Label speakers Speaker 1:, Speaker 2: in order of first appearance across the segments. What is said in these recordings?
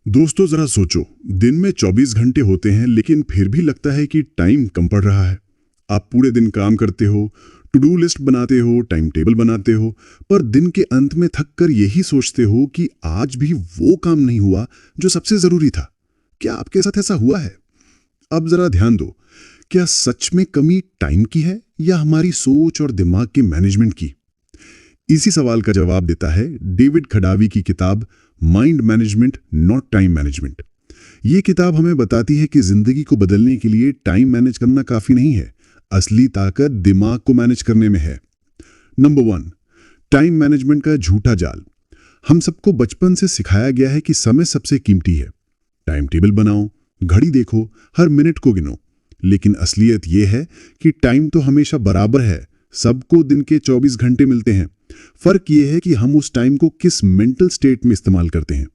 Speaker 1: दोस्तों जरा सोचो, दिन में 24 घंटे होते हैं लेकिन फिर भी लगता है कि टाइम कम पड़ रहा है। आप पूरे दिन काम करते हो, टू डू लिस्ट बनाते हो, टाइम टेबल बनाते हो, पर दिन के अंत में थक कर यही सोचते हो कि आज भी वो काम नहीं हुआ जो सबसे जरूरी था। क्या आपके साथ ऐसा हुआ है? अब जरा ध्यान दो, क्या सच में कमी टाइम की है या हमारी सोच और दिमाग के मैनेजमेंट की? इसी सवाल का जवाब देता है डेविड खडावी की किताब mind management not time management. ये किताब हमें बताती है कि जिंदगी को बदलने के लिए टाइम मैनेज करना काफी नहीं है, असली ताकत दिमाग को मैनेज करने में है। नंबर 1, टाइम मैनेजमेंट का झूठा जाल। हम सबको बचपन से सिखाया गया है कि समय सबसे कीमती है। टाइम टेबल बनाओ, घड़ी देखो, हर मिनट को गिनो। लेकिन असलियत यह है कि टाइम तो हमेशा बराबर है, सबको दिन के 24 घंटे मिलते हैं। फर्क यह है कि हम उस टाइम को किस मेंटल स्टेट में इस्तेमाल करते हैं।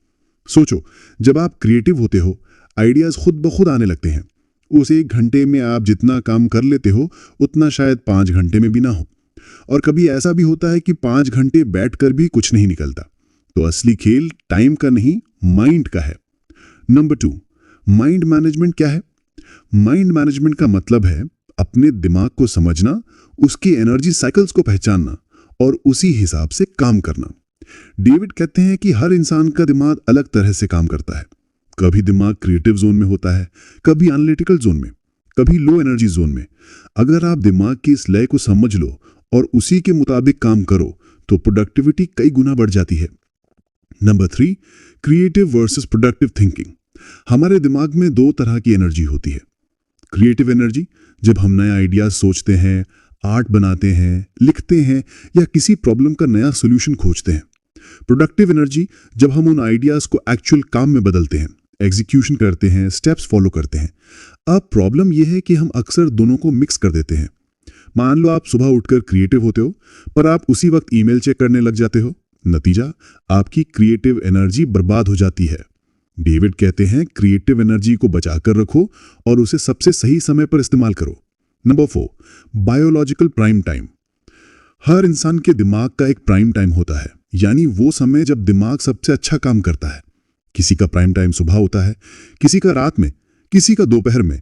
Speaker 1: सोचो, जब आप क्रिएटिव होते हो, आइडियाज खुद ब खुद आने लगते हैं। उस 1 घंटे में आप जितना काम कर लेते हो उतना शायद 5 घंटे में भी ना हो। और कभी ऐसा भी होता है कि 5 घंटे बैठकर भी कुछ नहीं निकलता। तो असली खेल टाइम का नहीं, माइंड का है। नंबर 2, माइंड मैनेजमेंट क्या है? माइंड मैनेजमेंट का मतलब है अपने दिमाग को समझना, उसकी एनर्जी साइकिल्स को पहचानना और उसी हिसाब से काम करना। डेविड कहते हैं कि हर इंसान का दिमाग अलग तरह से काम करता है। कभी दिमाग क्रिएटिव जोन में होता है, कभी एनालिटिकल जोन में, कभी लो एनर्जी जोन में। अगर आप दिमाग की इस लय को समझ लो और उसी के मुताबिक काम करो तो प्रोडक्टिविटी कई गुना बढ़ जाती है। Number 3, creative versus productive thinking. हमारे दिमाग में 2 तरह की एनर्जी होती है। क्रिएटिव एनर्जी, जब हम नए आइडियाज सोचते हैं, आर्ट बनाते हैं, लिखते हैं या किसी प्रॉब्लम का नया सॉल्यूशन खोजते हैं। प्रोडक्टिव एनर्जी, जब हम उन आइडियाज को एक्चुअल काम में बदलते हैं, एग्जीक्यूशन करते हैं, स्टेप्स फॉलो करते हैं। अब प्रॉब्लम यह है कि हम अक्सर दोनों को मिक्स कर देते हैं। मान लो आप सुबह उठकर क्रिएटिव होते हो, पर आप उसी वक्त ईमेल चेक करने लग जाते हो। नतीजा, आपकी क्रिएटिव एनर्जी बर्बाद हो जाती है। डेविड कहते हैं क्रिएटिव एनर्जी को बचाकर रखो और उसे सबसे सही समय पर इस्तेमाल करो। Number 4, biological prime time. हर इंसान के दिमाग का एक प्राइम टाइम होता है, यानी वो समय जब दिमाग सबसे अच्छा काम करता है। किसी का प्राइम टाइम सुबह होता है, किसी का रात में, किसी का दोपहर में।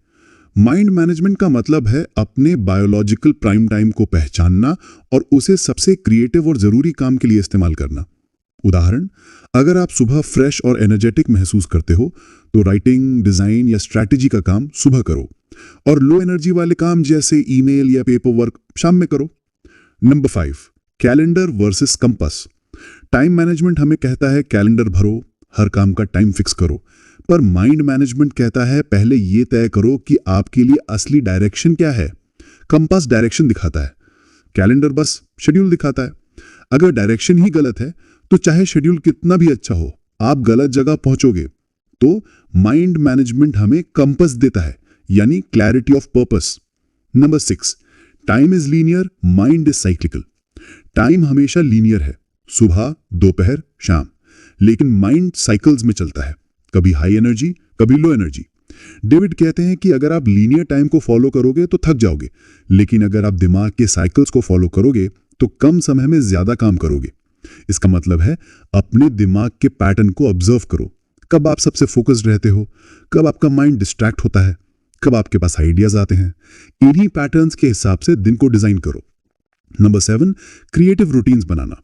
Speaker 1: माइंड मैनेजमेंट का मतलब है अपने बायोलॉजिकल प्राइम टाइम को पहचानना और उसे सबसे क्रिएटिव और जरूरी काम के लिए इस्तेमाल करना। उदाहरण, अगर आप सुबह फ्रेश और एनर्जेटिक महसूस करते हो तो राइटिंग, डिजाइन या स्ट्रैटेजी का काम सुबह करो और लो एनर्जी वाले काम जैसे ईमेल या पेपर वर्क शाम में करो। Number 5, calendar versus compass. Time management हमें कहता है कैलेंडर भरो, हर काम का टाइम फिक्स करो, पर माइंड मैनेजमेंट कहता है पहले ये तय करो कि आपके लिए असली डायरेक्शन क्या है। कंपास डायरेक्शन दिखाता है, कैलेंडर बस शेड्यूल दिखाता है। अगर डायरेक्शन ही गलत है तो चाहे शेड्यूल कितना भी अच्छा हो, आप गलत जगह पहुंचोगे। तो माइंड मैनेजमेंट हमें कंपास देता है, यानी clarity of purpose. Number 6, time is linear, mind is cyclical. Time हमेशा लीनियर है, सुबह, दोपहर, शाम, लेकिन माइंड साइकिल्स में चलता है, कभी हाई एनर्जी, कभी लो एनर्जी। डेविड कहते हैं कि अगर आप लीनियर टाइम को फॉलो करोगे तो थक जाओगे, लेकिन अगर आप दिमाग के साइकिल्स को फॉलो करोगे तो कम समय में ज्यादा काम करोगे। इसका मतलब है अपने दिमाग के पैटर्न को ऑब्जर्व करो। कब आप सबसे फोकस्ड रहते हो, कब आपका माइंड डिस्ट्रैक्ट होता है, कब आपके पास आइडियाज आते हैं। इन्हीं पैटर्न्स के हिसाब से दिन को डिजाइन करो। नंबर 7, क्रिएटिव रूटीन्स बनाना।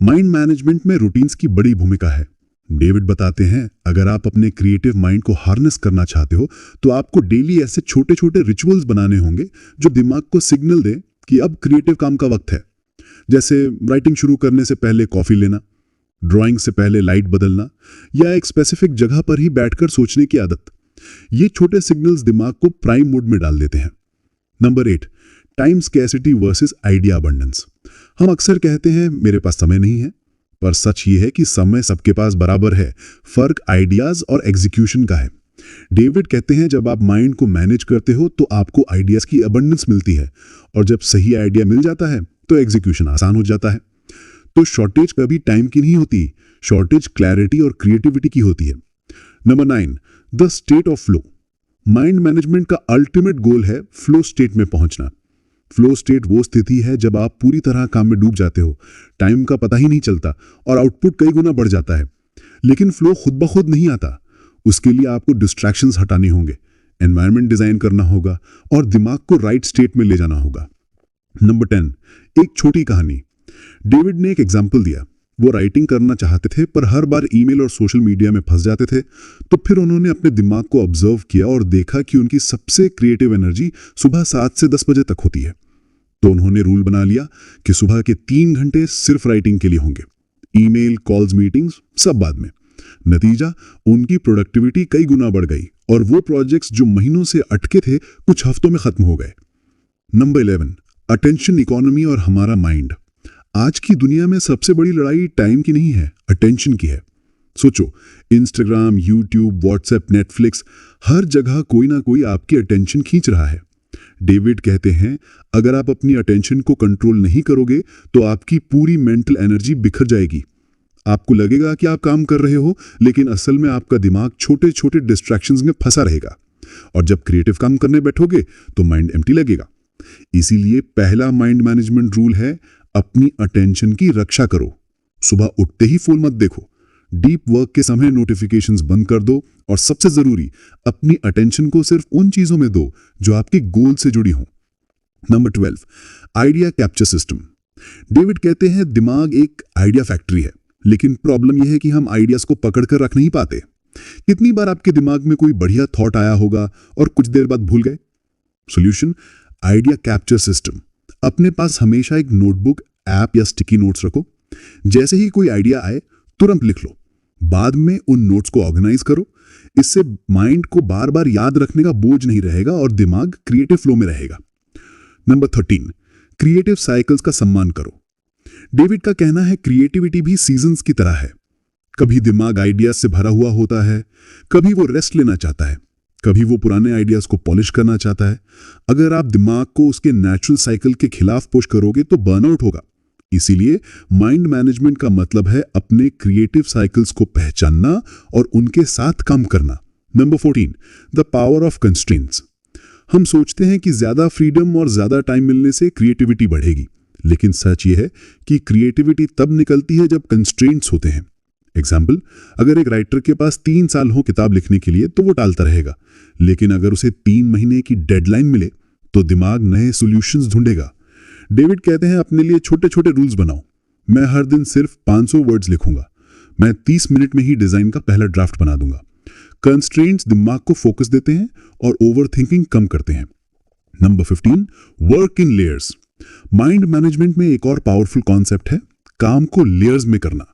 Speaker 1: माइंड मैनेजमेंट में रूटीन्स की बड़ी भूमिका है। डेविड बताते हैं अगर आप अपने क्रिएटिव माइंड को हार्नेस करना चाहते हो तो आपको डेली ऐसे छोटे छोटे रिचुअल्स बनाने होंगे जो दिमाग को सिग्नल दें कि अब क्रिएटिव काम का वक्त है। जैसे राइटिंग शुरू करने से पहले कॉफी लेना, ड्राइंग से पहले लाइट बदलना या एक स्पेसिफिक जगह पर ही बैठकर सोचने की आदत। ये छोटे सिग्नल्स दिमाग को प्राइम मोड में डाल देते हैं। Number 8, time scarcity versus idea abundance. हम अक्सर कहते हैं मेरे पास समय नहीं है, पर सच ये है कि समय सबके पास बराबर है, फर्क आइडियाज और एग्जीक्यूशन का है। डेविड कहते हैं जब आप माइंड को मैनेज करते हो तो आपको आइडियाज की अबंडेंस मिलती है और जब सही आइडिया मिल जाता है तो एग्जीक्यूशन आसान हो जाता है। तो शॉर्टेज कभी टाइम की नहीं होती, शॉर्टेज क्लैरिटी और क्रिएटिविटी की होती है। Number 9, the state of flow. Mind management का अल्टीमेट गोल है फ्लो स्टेट में पहुंचना। फ्लो स्टेट वो स्थिति है जब आप पूरी तरह काम में डूब जाते हो, टाइम का पता ही नहीं चलता और आउटपुट कई गुना बढ़ जाता है। लेकिन फ्लो खुद ब खुद नहीं आता, उसके लिए आपको डिस्ट्रैक्शंस हटाने होंगे, एनवायरनमेंट डिजाइन करना होगा और दिमाग को राइट स्टेट में ले जाना होगा। नंबर 10, एक छोटी कहानी। डेविड ने एक एग्जाम्पल दिया। वो राइटिंग करना चाहते थे पर हर बार ईमेल और सोशल मीडिया में फंस जाते थे। तो फिर उन्होंने अपने दिमाग को ऑब्जर्व किया और देखा कि उनकी सबसे क्रिएटिव एनर्जी सुबह 7 से 10 बजे तक होती है। तो उन्होंने रूल बना लिया कि सुबह के 3 घंटे सिर्फ राइटिंग के लिए होंगे, ईमेल, कॉल्स, मीटिंग्स सब बाद में। नतीजा, उनकी प्रोडक्टिविटी कई गुना बढ़ गई और वो प्रोजेक्ट्स जो महीनों से अटके थे कुछ हफ्तों में खत्म हो गए। नंबर 11, अटेंशन इकोनॉमी और हमारा माइंड। आज की दुनिया में सबसे बड़ी लड़ाई टाइम की नहीं है, अटेंशन की है। सोचो, इंस्टाग्राम, यूट्यूब, व्हाट्सएप, नेटफ्लिक्स, हर जगह कोई ना कोई आपकी अटेंशन खींच रहा है। डेविड कहते हैं, अगर आप अपनी अटेंशन को कंट्रोल नहीं करोगे तो आपकी पूरी मेंटल एनर्जी बिखर जाएगी। आपको लगेगा कि आप काम कर रहे हो, लेकिन असल में आपका दिमाग छोटे छोटे डिस्ट्रैक्शंस में फंसा रहेगा। और जब क्रिएटिव काम करने बैठोगे तो माइंड एम्प्टी लगेगा। इसीलिए पहला माइंड मैनेजमेंट रूल है, अपनी अटेंशन की रक्षा करो। सुबह उठते ही फोन मत देखो, डीप वर्क के समय नोटिफिकेशंस बंद कर दो और सबसे जरूरी, अपनी अटेंशन को सिर्फ उन चीजों में दो जो आपके गोल से जुड़ी हों। Number 12, idea capture system. David कहते हैं, दिमाग एक आइडिया फैक्ट्री है, लेकिन प्रॉब्लम यह है कि हम आइडियाज को पकड़ कर रख नहीं पाते। कितनी बार आपके दिमाग में कोई बढ़िया थॉट आया होगा और कुछ देर बाद भूल गए? Solution, idea capture system. अपने पास हमेशा एक नोटबुक, ऐप या स्टिकी नोट्स रखो। जैसे ही कोई आइडिया आए तुरंत लिख लो, बाद में उन नोट्स को ऑर्गेनाइज करो। इससे माइंड को बार बार याद रखने का बोझ नहीं रहेगा और दिमाग क्रिएटिव फ्लो में रहेगा। नंबर 13, क्रिएटिव साइकिल्स का सम्मान करो। डेविड का कहना है, क्रिएटिविटी भी सीजन्स की तरह है। कभी दिमाग आइडियाज से भरा हुआ होता है, कभी वो रेस्ट लेना चाहता है, कभी वो पुराने आइडियाज को पॉलिश करना चाहता है। अगर आप दिमाग को उसके नेचुरल साइकिल के खिलाफ पुश करोगे तो बर्नआउट होगा। इसीलिए माइंड मैनेजमेंट का मतलब है अपने क्रिएटिव साइकिल्स को पहचानना और उनके साथ काम करना। Number 14, the power of constraints. हम सोचते हैं कि ज्यादा फ्रीडम और ज्यादा टाइम मिलने से क्रिएटिविटी बढ़ेगी, लेकिन सच ये है कि क्रिएटिविटी तब निकलती है जब कंस्ट्रेंट्स होते हैं। एग्जाम्पल, अगर एक राइटर के पास 3 साल हो किताब लिखने के लिए तो वो टालता रहेगा, लेकिन अगर उसे 3 महीने की डेडलाइन मिले तो दिमाग नए सॉल्यूशंस ढूंढेगा। डेविड कहते हैं, अपने लिए छोटे छोटे रूल्स बनाओ। मैं हर दिन सिर्फ 500 वर्ड्स लिखूंगा, मैं 30 मिनट में ही डिजाइन का पहला ड्राफ्ट बना दूंगा। कंस्ट्रेंट्स दिमाग को फोकस देते हैं और ओवर थिंकिंग कम करते हैं। Number 15, work in layers. Mind management में एक और पावरफुल कॉन्सेप्ट है, काम को लेयर्स में करना।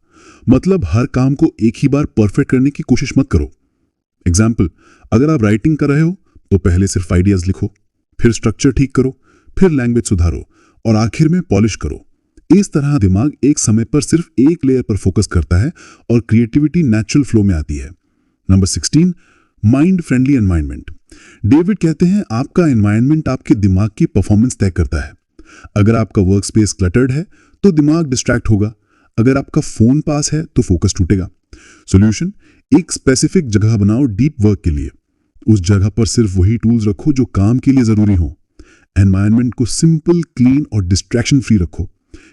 Speaker 1: मतलब हर काम को एक ही बार परफेक्ट करने की कोशिश मत करो। एग्जाम्पल, अगर आप राइटिंग कर रहे हो तो पहले सिर्फ आइडियाज लिखो, फिर स्ट्रक्चर ठीक करो, फिर लैंग्वेज सुधारो और आखिर में पॉलिश करो। इस तरह दिमाग एक समय पर सिर्फ एक लेयर पर फोकस करता है और क्रिएटिविटी नेचुरल फ्लो में आती है। Number 16, mind friendly environment. David कहते हैं, आपका एनवायरनमेंट आपके दिमाग की परफॉर्मेंस तय करता है। अगर आपका वर्क स्पेस क्लटर्ड है तो दिमाग डिस्ट्रैक्ट होगा, अगर आपका फोन पास है तो फोकस टूटेगा। सॉल्यूशन, एक स्पेसिफिक जगह बनाओ डीप वर्क के लिए। उस जगह पर सिर्फ वही टूल्स रखो जो काम के लिए जरूरी हो। एनवायरनमेंट को सिंपल, क्लीन और डिस्ट्रैक्शन फ्री रखो।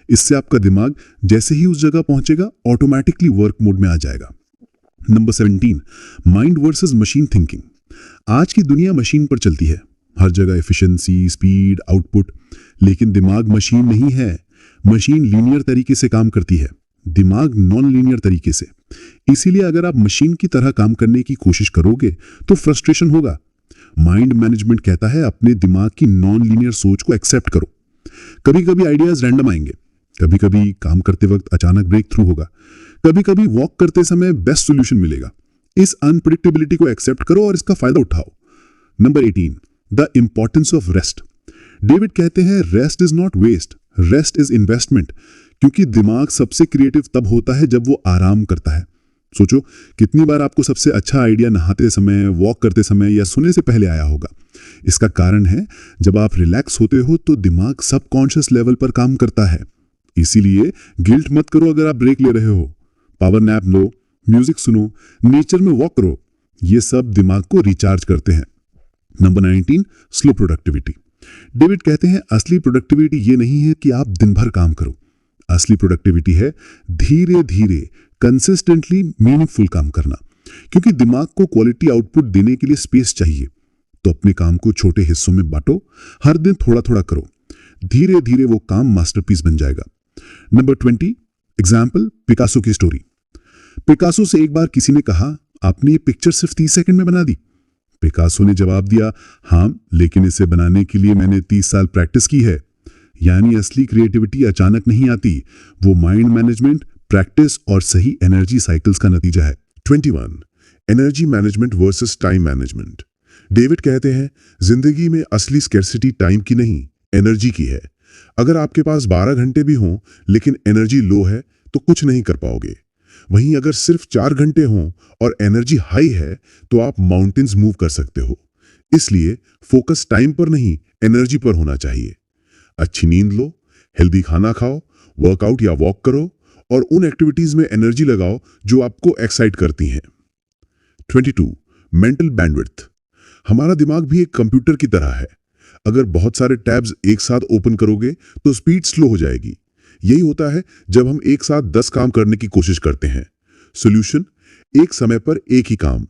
Speaker 1: इससे आपका दिमाग जैसे ही उस जगह पहुंचेगा ऑटोमेटिकली वर्क मोड में आ जाएगा। Number 17, mind versus machine thinking. आज की दुनिया मशीन पर चलती है, हर जगह एफिशिएंसी, स्पीड, आउटपुट, लेकिन दिमाग मशीन नहीं है। मशीन लीनियर तरीके से काम करती है, दिमाग नॉन लीनियर तरीके से। इसीलिए अगर आप मशीन की तरह काम करने की कोशिश करोगे तो फ्रस्ट्रेशन होगा। माइंड मैनेजमेंट कहता है, अपने दिमाग की नॉन लीनियर सोच को एक्सेप्ट करो। कभी कभी आइडियाज रैंडम आएंगे, कभी कभी काम करते वक्त अचानक ब्रेक थ्रू होगा, कभी कभी वॉक करते समय बेस्ट सॉल्यूशन मिलेगा। इस अनप्रेडिक्टेबिलिटी को एक्सेप्ट करो और इसका फायदा उठाओ। Number 18, the importance of rest. David कहते हैं, rest is not waste, rest is investment. क्योंकि दिमाग सबसे क्रिएटिव तब होता है जब वो आराम करता है। सोचो, कितनी बार आपको सबसे अच्छा आइडिया नहाते समय, वॉक करते समय या सोने से पहले आया होगा। इसका कारण है, जब आप रिलैक्स होते हो तो दिमाग सबकॉन्शियस लेवल पर काम करता है। इसीलिए गिल्ट मत करो अगर आप ब्रेक ले रहे हो। पावर नैप लो, म्यूजिक सुनो, नेचर में वॉक करो, ये सब दिमाग को रिचार्ज करते हैं। Number 19, slow productivity. डेविड कहते हैं, असली प्रोडक्टिविटी ये नहीं है कि आप दिन भर काम करो। असली प्रोडक्टिविटी है धीरे धीरे, कंसिस्टेंटली मीनिंगफुल काम करना। क्योंकि दिमाग को क्वालिटी आउटपुट देने के लिए स्पेस चाहिए। तो अपने काम को छोटे हिस्सों में बांटो, हर दिन थोड़ा थोड़ा करो, धीरे धीरे वो काम मास्टरपीस बन जाएगा। नंबर 20, एग्जाम्पल पिकासो की स्टोरी। पिकासो से एक बार किसी ने कहा, आपने ये पिक्चर सिर्फ 30 सेकंड में बना दी। पिकासो ने जवाब दिया, हाँ, लेकिन इसे बनाने के लिए मैंने 30 साल प्रैक्टिस की है। यानी असली क्रिएटिविटी अचानक नहीं आती, वो माइंड मैनेजमेंट, प्रैक्टिस और सही एनर्जी साइकिल्स का नतीजा है। 21, energy management versus time management. David कहते हैं, जिंदगी में असली स्कैर्सिटी टाइम की नहीं, एनर्जी की है। अगर आपके पास 12 घंटे भी हों लेकिन एनर्जी लो है तो कुछ नहीं कर पाओगे। वहीं अगर सिर्फ 4 घंटे हों और एनर्जी हाई है तो आप माउंटेन्स मूव कर सकते हो। इसलिए फोकस टाइम पर नहीं, एनर्जी पर होना चाहिए। अच्छी नींद लो, हेल्दी खाना खाओ, वर्कआउट या वॉक करो और उन एक्टिविटीज में एनर्जी लगाओ जो आपको एक्साइट करती हैं। 22, मेंटल बैंडविड्थ। हमारा दिमाग भी एक कंप्यूटर की तरह है। अगर बहुत सारे टैब्स एक साथ ओपन करोगे तो स्पीड स्लो हो जाएगी। यही होता है जब हम एक साथ 10 काम करने की कोशिश करते हैं। सॉल्यूशन, एक समय पर एक ही काम।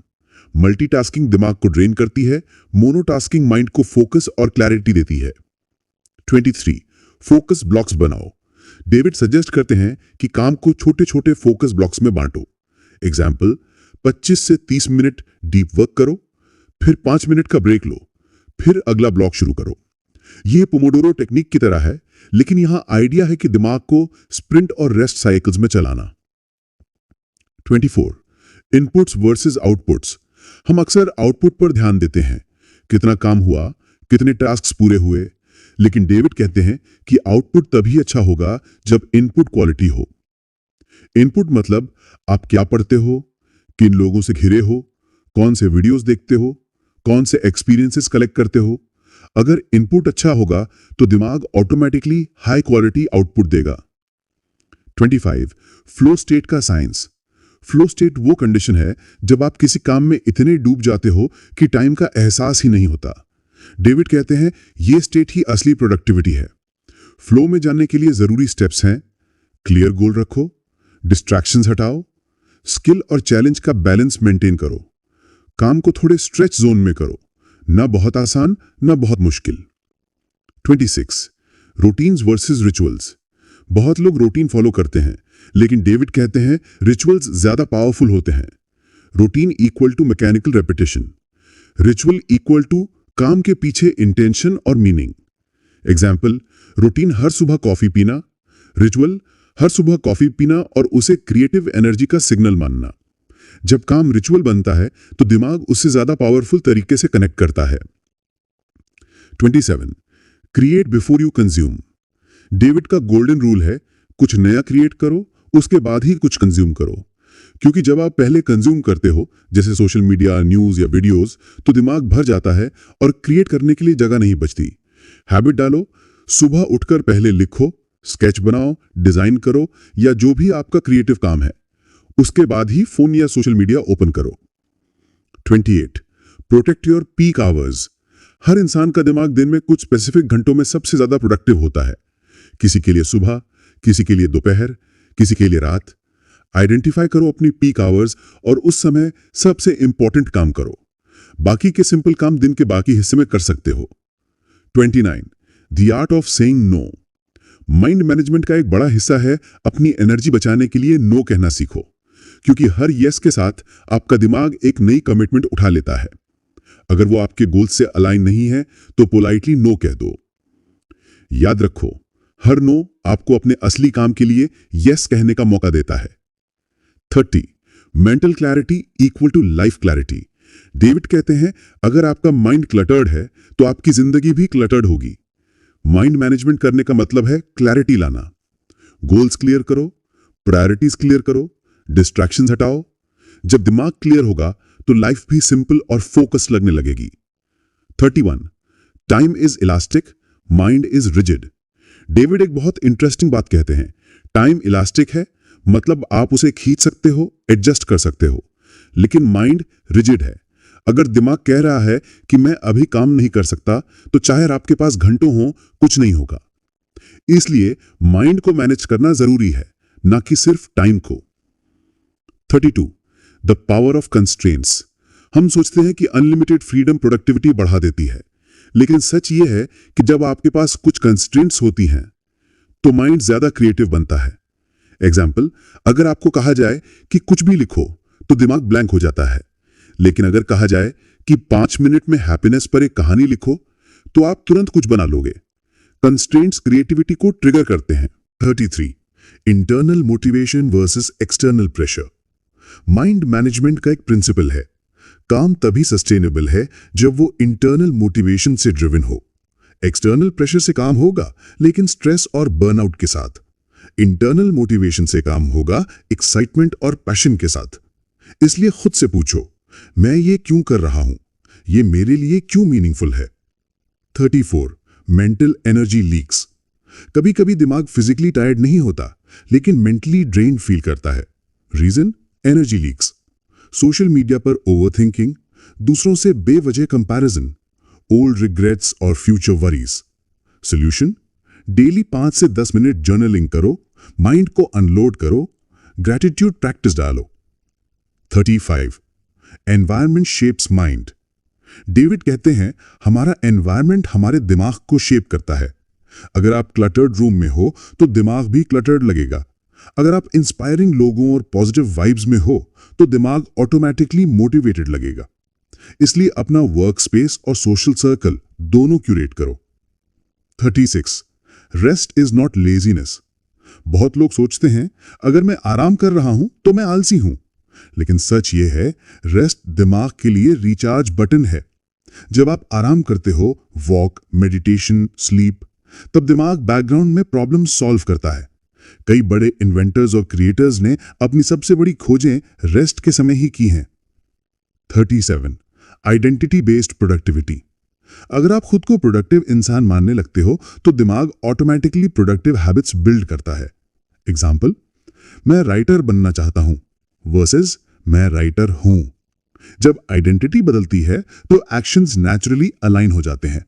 Speaker 1: मल्टीटास्किंग दिमाग को ड्रेन करती है, मोनोटास्किंग माइंड को फोकस और क्लैरिटी देती है। 23, फोकस ब्लॉक्स बनाओ। डेविड सजेस्ट करते हैं कि काम को छोटे छोटे फोकस ब्लॉक्स में बांटो। एग्जाम्पल, 25 से 30 मिनट डीप वर्क करो, फिर 5 मिनट का ब्रेक लो, फिर अगला ब्लॉक शुरू करो। यह पोमोडोरो टेक्निक की तरह है, लेकिन यहां आइडिया है कि दिमाग को स्प्रिंट और रेस्ट साइकिल्स में चलाना। 24, इनपुट्स वर्सेस आउटपुट्स। हम अक्सर आउटपुट पर ध्यान देते हैं, कितना काम हुआ, कितने टास्क्स पूरे हुए, लेकिन डेविड कहते हैं कि आउटपुट तभी अच्छा होगा जब इनपुट क्वालिटी हो। इनपुट मतलब आप क्या पढ़ते हो, किन लोगों से घिरे हो, कौन से वीडियोस देखते हो, कौन से एक्सपीरियंसेस कलेक्ट करते हो। अगर इनपुट अच्छा होगा तो दिमाग ऑटोमेटिकली हाई क्वालिटी आउटपुट देगा। 25, फ्लो स्टेट का साइंस। फ्लो स्टेट वो कंडीशन है जब आप किसी काम में इतने डूब जाते हो कि टाइम का एहसास ही नहीं होता। डेविड कहते हैं, ये स्टेट ही असली प्रोडक्टिविटी है। फ्लो में जाने के लिए जरूरी स्टेप्स हैं, क्लियर गोल रखो, डिस्ट्रैक्शंस हटाओ, स्किल और चैलेंज का बैलेंस मेंटेन करो, काम को थोड़े स्ट्रेच जोन में करो, ना बहुत आसान ना बहुत मुश्किल। 26, रूटीन्स वर्सेस रिचुअल्स। बहुत लोग रूटीन फॉलो करते हैं, लेकिन डेविड कहते हैं रिचुअल्स ज्यादा पावरफुल होते हैं। Routine equal to mechanical repetition, ritual equal to काम के पीछे इंटेंशन और मीनिंग। एग्जाम्पल, रूटीन हर सुबह कॉफी पीना, रिचुअल हर सुबह कॉफी पीना और उसे क्रिएटिव एनर्जी का सिग्नल मानना। जब काम रिचुअल बनता है तो दिमाग उससे ज्यादा पावरफुल तरीके से कनेक्ट करता है। 27, create before you consume. David का गोल्डन रूल है, कुछ नया क्रिएट करो, उसके बाद ही कुछ कंज्यूम करो। क्योंकि जब आप पहले कंज्यूम करते हो, जैसे सोशल मीडिया, न्यूज़ या वीडियोस, तो दिमाग भर जाता है और क्रिएट करने के लिए जगह नहीं बचती। हैबिट डालो, सुबह उठकर पहले लिखो, स्केच बनाओ, डिजाइन करो या जो भी आपका क्रिएटिव काम है, उसके बाद ही फोन या सोशल मीडिया ओपन करो। 28, प्रोटेक्ट योर पीक आवर्स। हर इंसान का दिमाग दिन में कुछ स्पेसिफिक घंटों में सबसे ज्यादा प्रोडक्टिव होता है। किसी के लिए सुबह, किसी के लिए दोपहर, किसी के लिए रात। आइडेंटिफाई करो अपनी पीक आवर्स और उस समय सबसे इंपॉर्टेंट काम करो। बाकी के सिंपल काम दिन के बाकी हिस्से में कर सकते हो। 29, the art of saying no. Mind management का एक बड़ा हिस्सा है अपनी एनर्जी बचाने के लिए नो कहना सीखो, क्योंकि हर यस के साथ आपका दिमाग एक नई कमिटमेंट उठा लेता है। अगर वो आपके गोल से अलाइन नहीं है तो पोलाइटली नो कह दो। याद रखो, हर नो आपको अपने असली काम के लिए यस कहने का मौका देता है। 30, mental clarity equal to life clarity. David कहते हैं, अगर आपका माइंड क्लटर्ड है तो आपकी जिंदगी भी क्लटर्ड होगी। माइंड मैनेजमेंट करने का मतलब है क्लैरिटी लाना। गोल्स क्लियर करो, प्रायोरिटीज क्लियर करो, डिस्ट्रैक्शंस हटाओ। जब दिमाग क्लियर होगा तो लाइफ भी सिंपल और फोकस लगने लगेगी। 31, time is elastic, mind is rigid. David एक बहुत इंटरेस्टिंग बात कहते हैं, टाइम इलास्टिक है, मतलब आप उसे खींच सकते हो, एडजस्ट कर सकते हो, लेकिन माइंड रिजिड है। अगर दिमाग कह रहा है कि मैं अभी काम नहीं कर सकता, तो चाहे आपके पास घंटों हो, कुछ नहीं होगा। इसलिए माइंड को मैनेज करना जरूरी है, ना कि सिर्फ टाइम को। 32, द पावर ऑफ कंस्ट्रेंट्स। हम सोचते हैं कि अनलिमिटेड फ्रीडम प्रोडक्टिविटी बढ़ा देती है, लेकिन सच ये है कि जब आपके पास कुछ कंस्ट्रेंट्स होती हैं तो माइंड ज्यादा क्रिएटिव बनता है। एग्जाम्पल, अगर आपको कहा जाए कि कुछ भी लिखो तो दिमाग ब्लैंक हो जाता है, लेकिन अगर कहा जाए कि 5 मिनट में हैप्पीनेस पर एक कहानी लिखो तो आप तुरंत कुछ बना लोगे। कंस्ट्रेंट्स क्रिएटिविटी को ट्रिगर करते हैं। 33. Internal motivation versus external pressure. Mind management का एक प्रिंसिपल है, काम तभी सस्टेनेबल है जब वो इंटरनल मोटिवेशन से ड्रिवन हो। एक्सटर्नल प्रेशर से काम होगा, लेकिन स्ट्रेस और बर्नआउट के साथ। इंटरनल मोटिवेशन से काम होगा एक्साइटमेंट और पैशन के साथ। इसलिए खुद से पूछो, मैं ये क्यों कर रहा हूं? ये मेरे लिए क्यों मीनिंगफुल है? 34. Mental energy leaks. कभी कभी दिमाग फिजिकली टायर्ड नहीं होता, लेकिन मेंटली ड्रेन फील करता है। Reason? Energy leaks. Social media पर ओवरथिंकिंग, दूसरों से बेवजह कंपैरिजन, ओल्ड रिग्रेट्स और फ्यूचर वरीज। सॉल्यूशन? डेली 5 से 10 मिनट जर्नलिंग करो, माइंड को अनलोड करो, ग्रैटिट्यूड प्रैक्टिस डालो। 35. Environment shapes mind. डेविड कहते हैं, हमारा एनवायरनमेंट हमारे दिमाग को शेप करता है। अगर आप क्लटर्ड रूम में हो तो दिमाग भी क्लटर्ड लगेगा। अगर आप इंस्पायरिंग लोगों और पॉजिटिव वाइब्स में हो तो दिमाग ऑटोमेटिकली मोटिवेटेड लगेगा। इसलिए अपना वर्क स्पेस और सोशल सर्कल दोनों क्यूरेट करो। 36. Rest is not laziness. बहुत लोग सोचते हैं, अगर मैं आराम कर रहा हूं तो मैं आलसी हूं, लेकिन सच ये है, रेस्ट दिमाग के लिए रिचार्ज बटन है। जब आप आराम करते हो, वॉक, मेडिटेशन, स्लीप, तब दिमाग बैकग्राउंड में प्रॉब्लम सॉल्व करता है। कई बड़े इन्वेंटर्स और क्रिएटर्स ने अपनी सबसे बड़ी खोजें रेस्ट के समय ही की हैं। 37. Identity based productivity. अगर आप खुद को प्रोडक्टिव इंसान मानने लगते हो तो दिमाग ऑटोमेटिकली प्रोडक्टिव हैबिट्स बिल्ड करता है। एग्जाम्पल, मैं राइटर बनना चाहता हूं वर्सेस मैं राइटर हूं। जब आइडेंटिटी बदलती है तो एक्शंस नेचुरली अलाइन हो जाते हैं।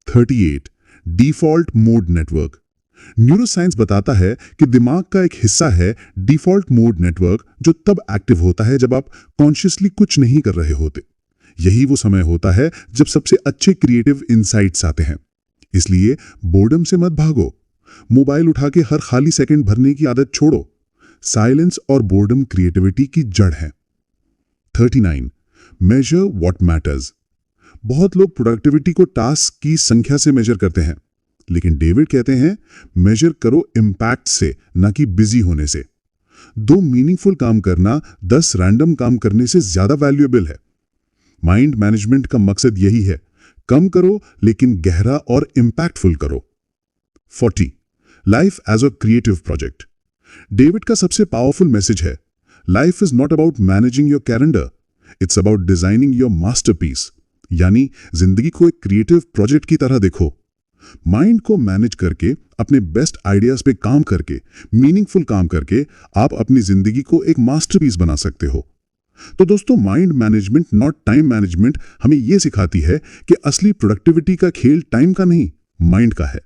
Speaker 1: 38. Default mode network. न्यूरोसाइंस बताता है कि दिमाग का एक हिस्सा है डिफॉल्ट मोड नेटवर्क, जो तब एक्टिव होता है जब आप कॉन्शियसली कुछ नहीं कर रहे होते। यही वो समय होता है जब सबसे अच्छे क्रिएटिव इंसाइट्स आते हैं। इसलिए बोर्डम से मत भागो। मोबाइल उठा के हर खाली सेकंड भरने की आदत छोड़ो। साइलेंस और बोर्डम क्रिएटिविटी की जड़ है। 39. Measure what matters. बहुत लोग प्रोडक्टिविटी को टास्क की संख्या से मेजर करते हैं, लेकिन डेविड कहते हैं, मेजर करो इम्पैक्ट से, ना कि बिजी होने से। 2 मीनिंगफुल काम करना 10 रैंडम काम करने से ज्यादा वैल्यूएबल है। माइंड मैनेजमेंट का मकसद यही है, कम करो लेकिन गहरा और इम्पैक्टफुल करो। 40. Life as a creative project. David का सबसे पावरफुल मैसेज है, life is not about managing your calendar, it's about designing your masterpiece. यानी जिंदगी को एक क्रिएटिव प्रोजेक्ट की तरह देखो। माइंड को मैनेज करके, अपने बेस्ट आइडियाज पे काम करके, मीनिंगफुल काम करके आप अपनी जिंदगी को एक मास्टरपीस बना सकते हो। तो दोस्तों, mind management not time management हमें यह सिखाती है कि असली प्रोडक्टिविटी का खेल टाइम का नहीं, माइंड का है।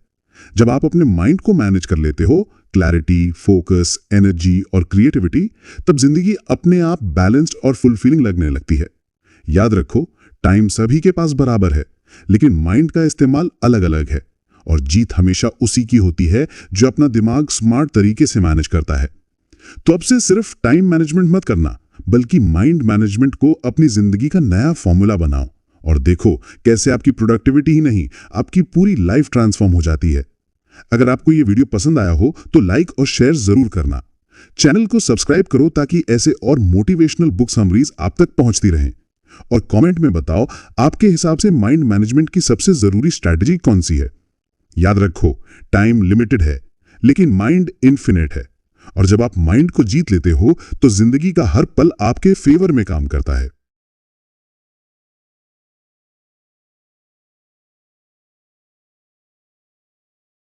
Speaker 1: जब आप अपने माइंड को मैनेज कर लेते हो, क्लैरिटी, फोकस, एनर्जी और क्रिएटिविटी, तब जिंदगी अपने आप बैलेंस्ड और फुलफिलिंग लगने लगती है। याद रखो, टाइम सभी के पास बराबर है, लेकिन माइंड का इस्तेमाल अलग अलग है, और जीत हमेशा उसी की होती है जो अपना दिमाग स्मार्ट तरीके से मैनेज करता है। तो अब से सिर्फ टाइम मैनेजमेंट मत करना, बल्कि माइंड मैनेजमेंट को अपनी जिंदगी का नया फॉर्मूला बनाओ, और देखो कैसे आपकी प्रोडक्टिविटी ही नहीं, आपकी पूरी लाइफ ट्रांसफॉर्म हो जाती है। अगर आपको ये वीडियो पसंद आया हो तो लाइक और शेयर जरूर करना। चैनल को सब्सक्राइब करो ताकि ऐसे और मोटिवेशनल बुक समरीज आप तक पहुंचती रहें। और कमेंट में बताओ, आपके हिसाब से माइंड मैनेजमेंट की सबसे जरूरी स्ट्रैटेजी कौन सी है। याद रखो, टाइम लिमिटेड है, लेकिन माइंड इनफिनिट है, और जब आप माइंड को जीत लेते हो तो जिंदगी का हर पल आपके फेवर में काम करता है।